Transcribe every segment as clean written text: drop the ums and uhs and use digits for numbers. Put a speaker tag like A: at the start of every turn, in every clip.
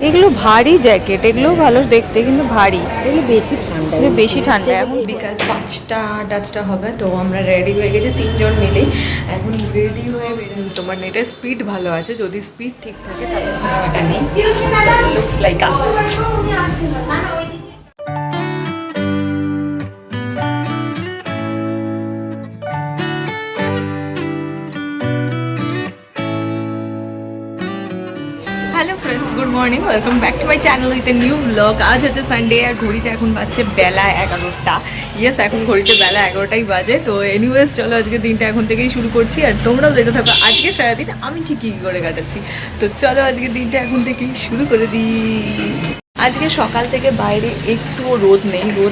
A: এগুলো ভারী জ্যাকেট, এগুলো ভালো দেখতে কিন্তু ভারী,
B: এগুলো বেশি ঠান্ডা।
A: এখন বিকাল 5টা টাচটা হবে, তো আমরা রেডি হয়ে গেছি 3জন মিলেই। এখন রেডি হয়ে তোমার নেটের স্পিড ভালো আছে, যদি স্পিড ঠিক থাকে তাহলে এটা নেই। Looks like hello friends, good morning, welcome back to my channel with a new blog. আজ হচ্ছে সানডে আর ঘড়িতে এখন বাজছে বেলা 11টা। ইয়েস, এখন ঘড়িতে বেলা 11টাই বাজে। তো এনিওয়েজ চলো আজকে দিনটা এখন থেকেই শুরু করছি, আর তোমরাও দেখতে থাকো আজকে সারাদিন আমি ঠিক কী করে কাটাচ্ছি। তো চলো আজকে দিনটা এখন থেকেই শুরু করে দিই। আজকে সকাল থেকে বাইরে একটুও রোদ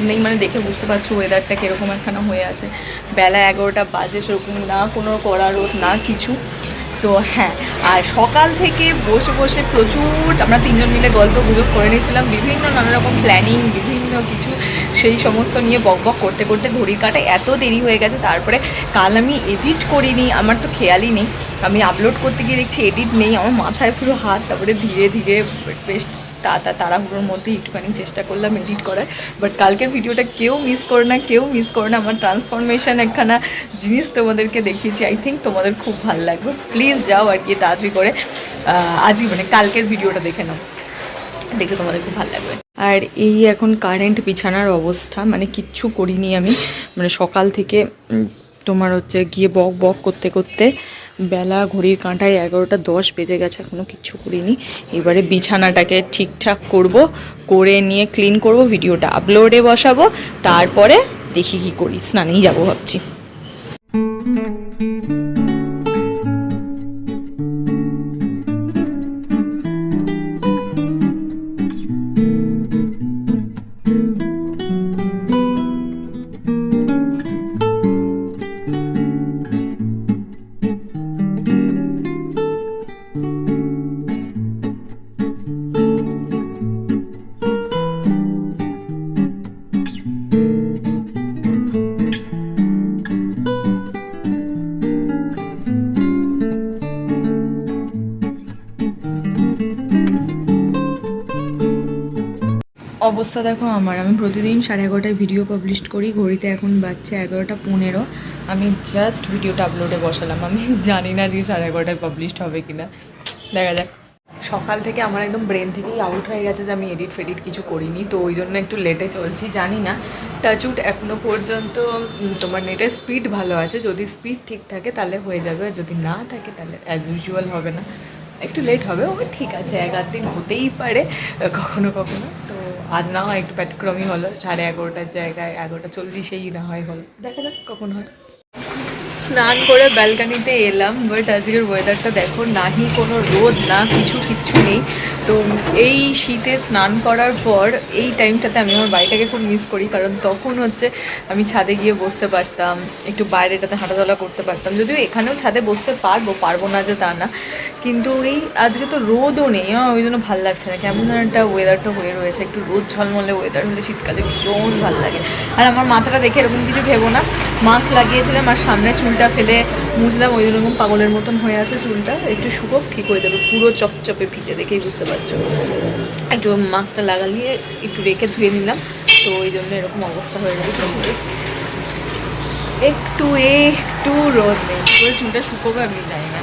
A: নেই মানে দেখে বুঝতে পারছো ওয়েদারটা কীরকম একখানা হয়ে আছে। বেলা 11টা বাজে, সেরকম না কোনো কড়া রোদ না কিছু। তো হ্যাঁ, আর সকাল থেকে বসে বসে প্রচুর আমরা 3জন মিলে গল্প গুজব করে নিয়েছিলাম, বিভিন্ন নানা রকম প্ল্যানিং, বিভিন্ন কিছু সেই সমস্ত নিয়ে বকবক করতে করতে ঘড়ির কাটা এত দেরি হয়ে গেছে। তারপরে কাল আমি এডিট করিনি, আমার তো খেয়ালই নেই, আমি আপলোড করতে গিয়ে দেখছি এডিট নেই, আমার মাথায় পুরো হাত। তারপরে ধীরে ধীরে বেশ তাড়াহুড়োর মধ্যে একটুখানি চেষ্টা করলাম এডিট করার। বাট কালকের ভিডিওটা কেউ মিস করে না, আমার ট্রান্সফরমেশন একখানা জিনিস তোমাদেরকে দেখিয়েছি। আই থিঙ্ক তোমাদের খুব ভালো লাগবে, প্লিজ যাও আর কি তাড়াতাড়ি করে আজই মানে কালকের ভিডিওটা দেখে নাও, দেখে তোমাদের খুব ভালো লাগবে। আর এই এখন কারেন্ট বিছানার অবস্থা, মানে কিচ্ছু করিনি আমি, মানে সকাল থেকে তোমার হচ্ছে গিয়ে বক করতে করতে বেলা ঘড়ির কাঁটায় 11টা 10 বেজে গেছে, এখনও কিচ্ছু করিনি। এবারে বিছানাটাকে ঠিকঠাক করব, করে নিয়ে ক্লিন করব, ভিডিওটা আপলোডে বসাবো, তারপরে দেখি কি করি, স্নানেই যাবো ভাবছি। অবস্থা দেখো আমার, আমি প্রতিদিন 11:30টায় ভিডিও পাবলিশ করি, ঘড়িতে এখন বাজছে 11টা 15। আমি জাস্ট ভিডিওটা আপলোডে বসালাম, আমি জানি না যে 11:30টায় পাবলিশড হবে কিনা, দেখা যাক। সকাল থেকে আমার একদম ব্রেন থেকেই আউট হয়ে গেছে যে আমি এডিট ফেডিট কিছু করিনি, তো ওই জন্য একটু লেটে চলছি। জানি না, টাচউড এখনও পর্যন্ত তোমার নেটের স্পিড ভালো আছে, যদি স্পিড ঠিক থাকে তাহলে হয়ে যাবে, আর যদি না থাকে তাহলে অ্যাজ ইউজুয়াল হবে না, একটু লেট হবে। ও ঠিক আছে, 1-8 দিন হতেই পারে কখনো কখনো। তো আজ না হয় একটু ব্যতিক্রমই হলো, 11:30টার জায়গায় 11:40 না হয় হলো, দেখা যাক কখন হয়। স্নান করে ব্যালকানিতে এলাম, বাট আজকের ওয়েদারটা দেখো, নাহি কোনো রোদ না কিচ্ছু নেই। তো এই শীতে স্নান করার পর এই টাইমটাতে আমি আমার বাড়িটাকে খুব মিস করি, কারণ তখন হচ্ছে আমি ছাদে গিয়ে বসতে পারতাম, একটু বাইরেটাতে হাঁটাচলা করতে পারতাম। যদিও এখানেও ছাদে বসতে পারবো না যে তা না, কিন্তু এই আজকে তো রোদও নেই, ওই জন্য ভালো লাগছে না, কেমন যেন একটা ওয়েদারটা হয়ে রয়েছে। একটু রোদ ঝলমলে ওয়েদার হলে শীতকালে ভীষণ ভালো লাগে। আর আমার মাথাটা দেখে এরকম কিছু ভেবো না, মাস্ক লাগিয়েছিলাম আর সামনে চুলটা ফেলে মুছলাম, ওই রকম পাগলের মতন হয়ে আছে চুলটা, একটু শুকোক ঠিক হয়ে যাবে, পুরো চপচপে ভিজে দেখেই বুঝতে পারছো। একটু মাস্কটা লাগালিয়ে একটু রেখে ধুয়ে নিলাম, তো ওই জন্য এরকম অবস্থা হয়ে যাবে। একটু রোদ নেই, পুরো চুলটা শুকোবে আমি জানি না,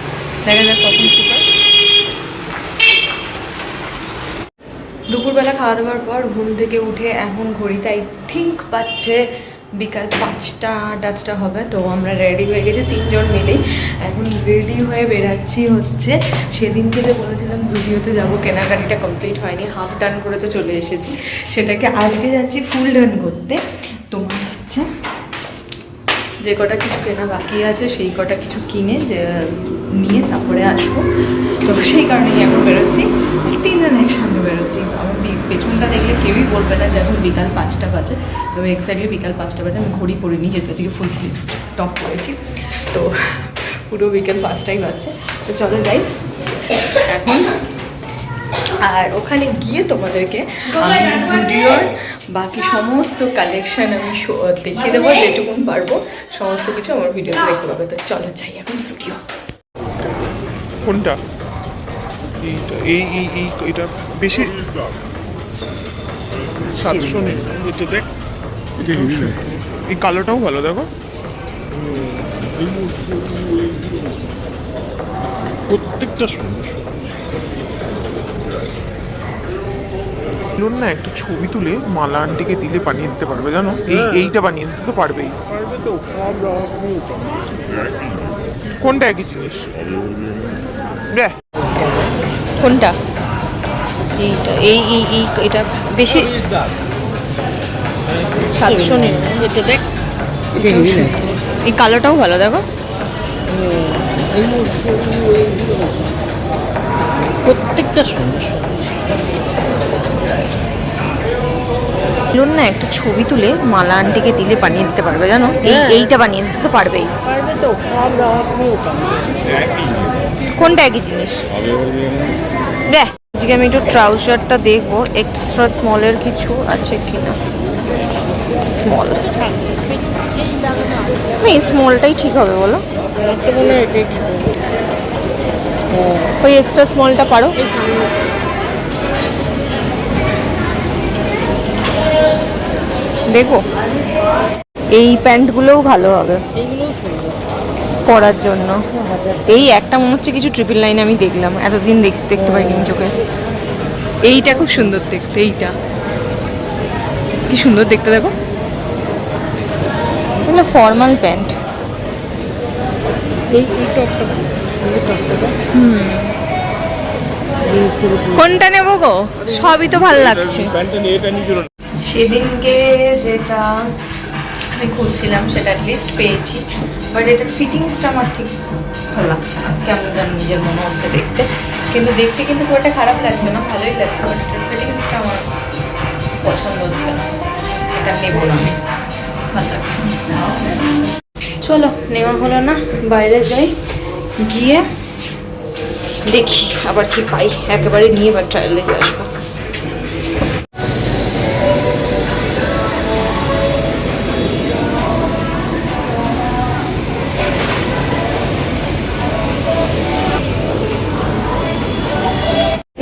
A: দেখা যাক কখন শুকোয়। দুপুরবেলা খাওয়া দাওয়ার পর ঘুম থেকে উঠে এখন ঘড়িতে আই থিঙ্ক পাচ্ছে বিকাল 5টা টাচটা হবে, তো আমরা রেডি হয়ে গেছি 3জন মিলেই। এখন রেডি হয়ে বেরাচ্ছি হচ্ছে, সেদিনকে যে বলেছিলাম জুডিওতে যাবো, কেনাকাটিটা কমপ্লিট হয়নি, হাফ ডান করে তো চলে এসেছি, সেটাকে আজকে যাচ্ছি ফুল ডান করতে। তোমার হচ্ছে যে কটা কিছু কেনা বাকি আছে সেই কটা কিছু কিনে যে নিয়ে তারপরে আসবো, তো সেই কারণেই এখন বেরোচ্ছি, 3জন একসঙ্গে বেরোচ্ছি। আমার পেছনটা দেখলে কেউই বলবে না যে এখন বিকাল 5টা বাজে, তবে এক্স্যাক্টলি বিকাল 5টা বাজে। আমি ঘড়ি পরিনি, যেহেতু আজকে ফুল স্লিভস টপ পরেছি, তো পুরো বিকেল 5টাই বাজছে। তো চলো যাই এখন, আর ওখানে গিয়ে তোমাদেরকে আমি জুডিওর বাকি সমস্ত কালেকশন আমি দেখিয়ে দেবো, যেটুকুন পারবো সমস্ত কিছু আমার ভিডিওতে দেখতে পাবে। তো চলো যাই এখন জুডিও।
C: কোনটা এইটা এটা বেশি 700 নেই এটা দেখ এই কালোটাও ভালো দেখো প্রত্যেকটা সুন্দর না একটা ছবি তুলে মালা আন্টিকে দিলে বানিয়ে দিতে পারবে জানো এইটা বানিয়ে দিতে তো পারবেই কোনটা একই জিনিস
A: কোনটা এইটা এটা বেশি 700 নেই
B: এটা দেখ
A: এই কালোটাও ভালো দেখো
B: প্রত্যেকটা সুন্দর
A: না একটা ছবি তুলে মালা আন্টিকে দিলে বানিয়ে দিতে পারবে জানো এইটা বানিয়ে দিতে তো পারবেই
B: পারবে তো সব রকমের
A: কোনটা একই জিনিস দেখ আজকে আমি একটু ট্রাউজারটা দেখবো এক্সট্রা স্মলের কিছু আছে কিনা স্মল এই স্মলটাই ঠিক হবে বলো ওই এক্সট্রা স্মলটা পারো দেখো এই প্যান্টগুলোও ভালো হবে পরার জন্য এই একটা মনে হচ্ছে কিছু 999 আমি দেখলাম এতদিন দেখতে পাইনি চোখে এইটা খুব সুন্দর দেখতে এইটা কি সুন্দর দেখতে দেখো এগুলো ফর্মাল প্যান্ট
B: এই টপটা
A: কোনটা নেবো গো সবই তো ভালো লাগছে সেদিনকে যেটা আমি খুঁজছিলাম সেটা অ্যাটলিস্ট পেয়েছি বাট এটার ফিটিংসটা আমার ঠিক ভালো লাগছে না কেমন যেন নিজের মনে হচ্ছে দেখতে কিন্তু দেখতে কিন্তু খুব একটা খারাপ লাগছে না ভালোই লাগছে বাট এটার ফিটিংসটা আমার পছন্দ হচ্ছে না এটা নেবো না আমি ভালো লাগছে চলো নেওয়া হলো না বাইরে যাই গিয়ে দেখি আবার কি পাই একেবারে নিয়ে এবার ট্রায়াল দেখে আসবো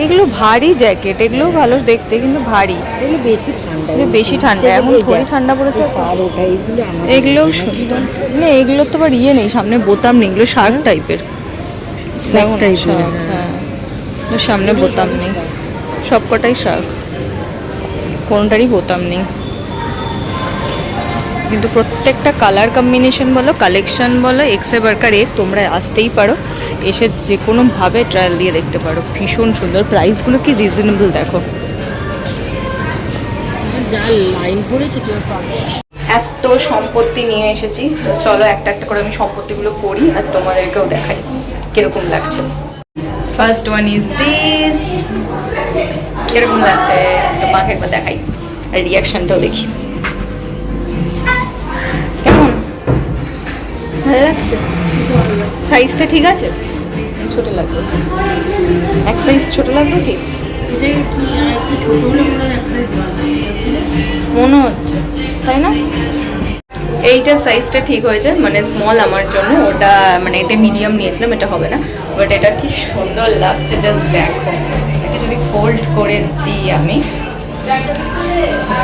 A: এগুলো ভারী জ্যাকেট এগুলো ভালো দেখতে কিন্তু ভারী
B: এগুলো বেশি ঠান্ডা
A: বেশি ঠান্ডা এখন থোড়ি ঠান্ডা পড়েছে
B: আর ওটা এগুলো
A: এগুলো না এগুলো তো আবার ইয়ে নেই সামনে বোতাম নেই এগুলো শার্ক টাইপের হ্যাঁ সামনে বোতাম নেই সবকটাই শার্ক কোনটারই বোতাম নেই কিন্তু প্রত্যেকটা কালার কম্বিনেশন বলো কালেকশন বলো এক্সে বার্কার তোমরা আসতেই পারো এসে যে কোনোভাবে ট্রায়াল দিয়ে দেখতে পারো ভীষণ সুন্দর প্রাইসগুলো কি রিজনেবল দেখো
B: যা লাইন পড়েছে
A: এত সম্পত্তি নিয়ে এসেছি তো চলো একটা একটা করে আমি সম্পত্তিগুলো পড়ি আর তোমাদেরকেও দেখাই কিরকম লাগছে ফার্স্ট ওয়ান ইজ দিস কিরকম লাগছে তোমাকে একবার দেখাই আর রিয়াকশনটাও দেখি কেমন ভালো লাগছে সাইজটা ঠিক আছে ছোট লাগবে এক সাইজ ছোট লাগবে কি মনে হচ্ছে তাই না এইটার সাইজটা ঠিক হয়েছে মানে স্মল আমার জন্য ওটা মানে এটা মিডিয়াম নিয়েছিলাম এটা হবে না বাট এটা কি সুন্দর লাগছে জাস্ট দেখো এটাকে যদি ফোল্ড করে দিই আমি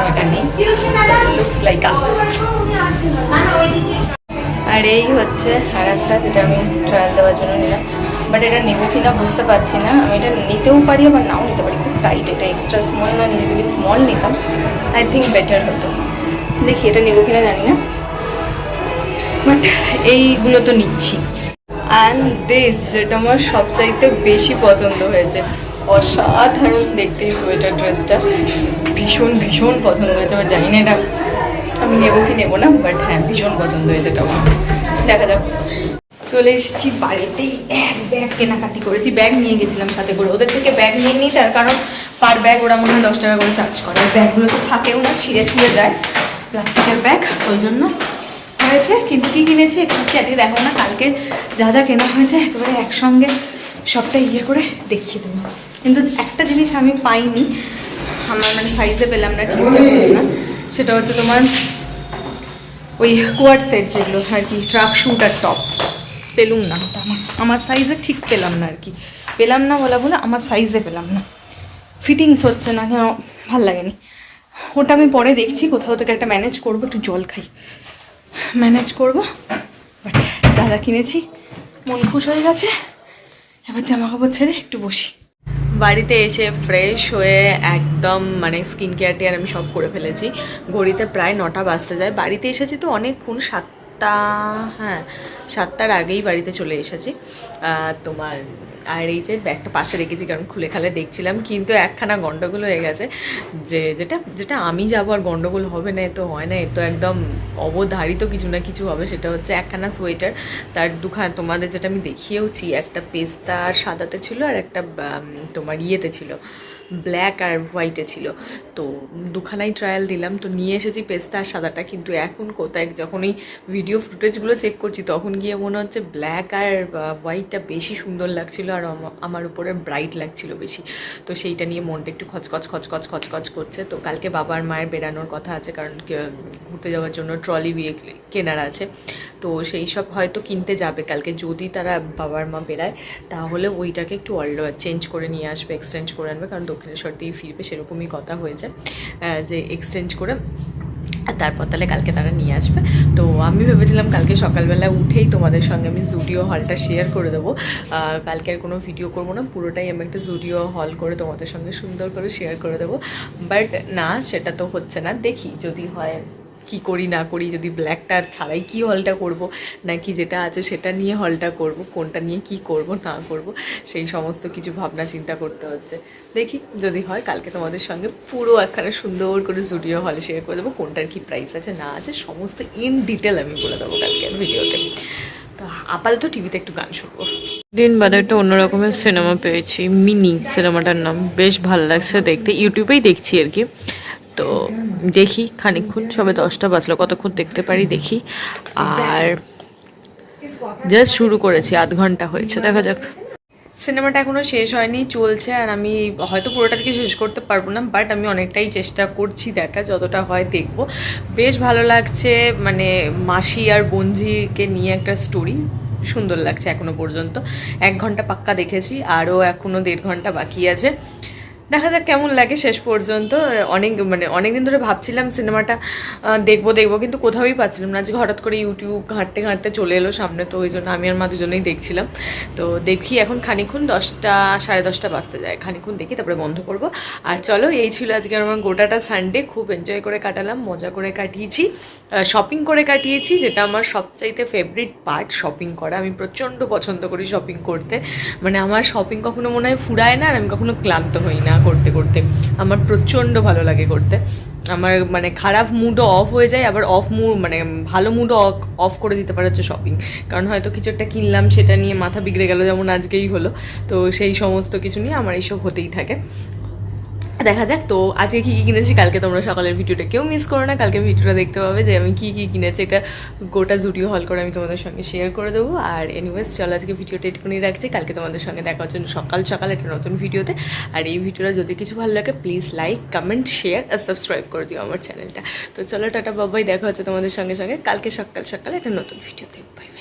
A: এটা নেই লুকস লাইক আর এই হচ্ছে আর একটা যেটা আমি ট্রায়াল দেওয়ার জন্য নিলাম বাট এটা নেবো কিনা বুঝতে পারছি না আমি এটা নিতেও পারি আবার নাও নিতে পারি খুব টাইট এটা এক্সট্রা স্মল না নিয়ে যদি স্মল নিতাম আই থিঙ্ক বেটার হতো দেখি এটা নেবো কিনা জানি না বাট এইগুলো তো নিচ্ছি অ্যান্ড দিস যেটা আমার সবচাইতে বেশি পছন্দ হয়েছে অসাধারণ দেখতে এই সোয়েটার ড্রেসটা ভীষণ ভীষণ পছন্দ হয়েছে আবার জানি না এটা আমি নেবো কি নেবো না বাট হ্যাঁ ভীষণ পছন্দ হয়েছে এটা আমার দেখা যাক চলে এসেছি বাড়িতেই এক ব্যাগ কেনাকাটি করেছি ব্যাগ নিয়ে গেছিলাম সাথে করে ওদের থেকে ব্যাগ নিয়ে নিই তার কারণ পার ব্যাগ ওরা মনে হয় 10 টাকা করে চার্জ করে ব্যাগগুলো তো থাকেও না ছিঁড়ে ছিঁড়ে যায় প্লাস্টিকের ব্যাগ ওই জন্য হয়েছে কিন্তু কী কিনেছি একটু আজকে দেখো না কালকে যা যা কেনা হয়েছে একেবারে একসঙ্গে সবটা ইয়ে করে দেখিয়ে দেবো কিন্তু একটা জিনিস আমি পাইনি আমার মানে সাইজে পেলাম না ঠিকঠাক না সেটা হচ্ছে তোমার ওই কোয়াড সেট যেগুলো আর কি ট্রাক শুট আর টপ পেলুম না ওটা আমার সাইজে ঠিক পেলাম না আর কি পেলাম না বলে আমার সাইজে পেলাম না, ফিটিংস হচ্ছে না, কেন ভাল লাগেনি। ওটা আমি পরে দেখছি, কোথাও থেকে একটা ম্যানেজ করবো, একটু জল খাই, ম্যানেজ করবো। বাট যা যা কিনেছি মন খুশ হয়ে গেছে, এবার জামা কাপড় ছেড়ে একটু বসি। বাড়িতে এসে ফ্রেশ হয়ে একদম মানে স্কিন কেয়ার টেয়ার আমি সব করে ফেলেছি। ঘড়িতে প্রায় 9টা বাজতে যায়। বাড়িতে এসেছি তো অনেকক্ষণ, 7টার আগেই বাড়িতে চলে এসেছি। তোমার আর এই যে ব্যাগটা পাশে রেখেছি, কারণ খুলে খালে দেখছিলাম, কিন্তু একখানা গন্ডগোল হয়ে গেছে, যে যেটা আমি যাবো আর গন্ডগোল হবে না, এ তো হয় না, এ তো একদম অবধারিত কিছু না কিছু হবে। সেটা হচ্ছে একখানা সোয়েটার, তার দুখানা তোমাদের যেটা আমি দেখিয়েওছি, একটা পেস্তা আর সাদাতে ছিল, আর একটা তোমার ইয়েতে ছিল, ব্ল্যাক আর হোয়াইটে ছিল। তো দুখানাই ট্রায়াল দিলাম, তো নিয়ে এসেছি পেস্তা আর সাদাটা। কিন্তু এখন কোথায় যখন এই ভিডিও ফুটেজগুলো চেক করছি, তখন গিয়ে মনে হচ্ছে ব্ল্যাক আর হোয়াইটটা বেশি সুন্দর লাগছিল, আর আমার উপরে ব্রাইট লাগছিল বেশি। তো সেইটা নিয়ে মনটা একটু খচখচ করছে। তো কালকে বাবার মায়ের বেরানোর কথা আছে, কারণ ঘুরতে যাওয়ার জন্য ট্রলি কেনার আছে। তো সেই সব হয়তো কিনতে যাবে কালকে, যদি তারা বাবার মা বেরায়, তাহলে ওইটাকে একটু চেঞ্জ করে নিয়ে আসবে, এক্সচেঞ্জ করে আনবে, কারণ দক্ষিণেশ্বর দিয়ে ফিরবে, সেরকমই কথা হয়েছে, যে এক্সচেঞ্জ করে তারপর তাহলে কালকে তারা নিয়ে আসবে। তো আমি ভেবেছিলাম কালকে সকালবেলা উঠেই তোমাদের সঙ্গে আমি জুডিও হলটা শেয়ার করে দেবো। কালকে আর কোনো ভিডিও করবো না, পুরোটাই আমি একটা জুডিও হল করে তোমাদের সঙ্গে সুন্দর করে শেয়ার করে দেবো। বাট না, সেটা তো হচ্ছে না, দেখি যদি হয় কি করি না করি, যদি ব্ল্যাকটা ছাড়াই কি হলটা করব, নাকি যেটা আছে সেটা নিয়ে হলটা করব, কোনটা নিয়ে কি করব না করব, সেই সমস্ত কিছু ভাবনা চিন্তা করতে হচ্ছে। দেখি যদি হয় কালকে তোমাদের সঙ্গে পুরো একখানে সুন্দর করে জুডিও হলে শেয়ার করে দেবো, কোনটার কি প্রাইস আছে না আছে সমস্ত ইন ডিটেল আমি বলে দেবো কালকে ভিডিওতে। তো আপাতত টিভিতে একটু গান শুনবো। দিন বাদে একটা অন্য রকমের সিনেমা পেয়েছি, মিনি সিনেমাটার নাম, বেশ ভালো লাগছে দেখতে, ইউটিউবেই দেখছি আর কি। তো দেখি খানিকক্ষণ, সবে 10টা বাজলো, কতক্ষণ দেখতে পারি দেখি। আর জাস্ট শুরু করেছি, আধ ঘন্টা হয়েছে, দেখা যাক। সিনেমাটা এখনও শেষ হয়নি, চলছে, আর আমি হয়তো পুরোটা থেকে শেষ করতে পারবো না, বাট আমি অনেকটাই চেষ্টা করছি দেখা, যতটা হয় দেখবো। বেশ ভালো লাগছে, মানে মাসি আর বঞ্জিকে নিয়ে একটা স্টোরি, সুন্দর লাগছে এখনও পর্যন্ত। 1 ঘন্টা পাক্কা দেখেছি, আরও এখনও 1.5 ঘন্টা বাকি আছে, দেখা যাক কেমন লাগে শেষ পর্যন্ত। অনেক দিন ধরে ভাবছিলাম সিনেমাটা দেখবো, কিন্তু কোথাওই পাচ্ছিলাম না। আজকে হঠাৎ করে ইউটিউব ঘাঁটতে চলে এলো সামনে, তো ওই জন্য আমি আর মা দুজনেই দেখছিলাম। তো দেখি এখন খানিকক্ষণ, 10টা সাড়ে 10টা বাজতে যায়, খানিকক্ষণ দেখি তারপরে বন্ধ করব। আর চলো, এই ছিল আজকে আমার গোটাটা সানডে, খুব এনজয় করে কাটালাম, মজা করে কাটিয়েছি, শপিং করে কাটিয়েছি, যেটা আমার সবচাইতে ফেভারিট পার্ট, শপিং করা। আমি প্রচণ্ড পছন্দ করি শপিং করতে, মানে আমার শপিং কখনো মনে হয় ফুরায় না, আর আমি কখনো ক্লান্ত হই না করতে করতে, আমার প্রচণ্ড ভালো লাগে করতে। আমার মানে খারাপ মুডও অফ হয়ে যায়, আবার মানে ভালো মুডও অফ করে দিতে পারে হচ্ছে শপিং, কারণ হয়তো কিছু একটা কিনলাম, সেটা নিয়ে মাথা বিগড়ে গেল, যেমন আজকেই হলো। তো সেই সমস্ত কিছু নিয়ে আমার এইসব হতেই থাকে, দেখা যাক। তো আজকে কী কী কিনেছি কালকে তোমরা সকালের ভিডিওটা কেউ মিস করো না, কালকে ভিডিওটা দেখতে পাবে যে আমি কী কী কিনেছি, এটা গোটা জুডিও হল করে আমি তোমাদের সঙ্গে শেয়ার করে দেবো। আর এনিওয়েজ চলো, আজকে ভিডিওটা এটুকুনি রাখছি, কালকে তোমাদের সঙ্গে দেখা হচ্ছে সকাল একটা নতুন ভিডিওতে। আর এই ভিডিওটা যদি কিছু ভালো লাগে, প্লিজ লাইক, কমেন্ট, শেয়ার আর সাবস্ক্রাইব করে দিও আমার চ্যানেলটা। তো চলো, টাটা বাবাই, দেখা হচ্ছে তোমাদের সঙ্গে কালকে সকাল একটা নতুন ভিডিওতে। বাই।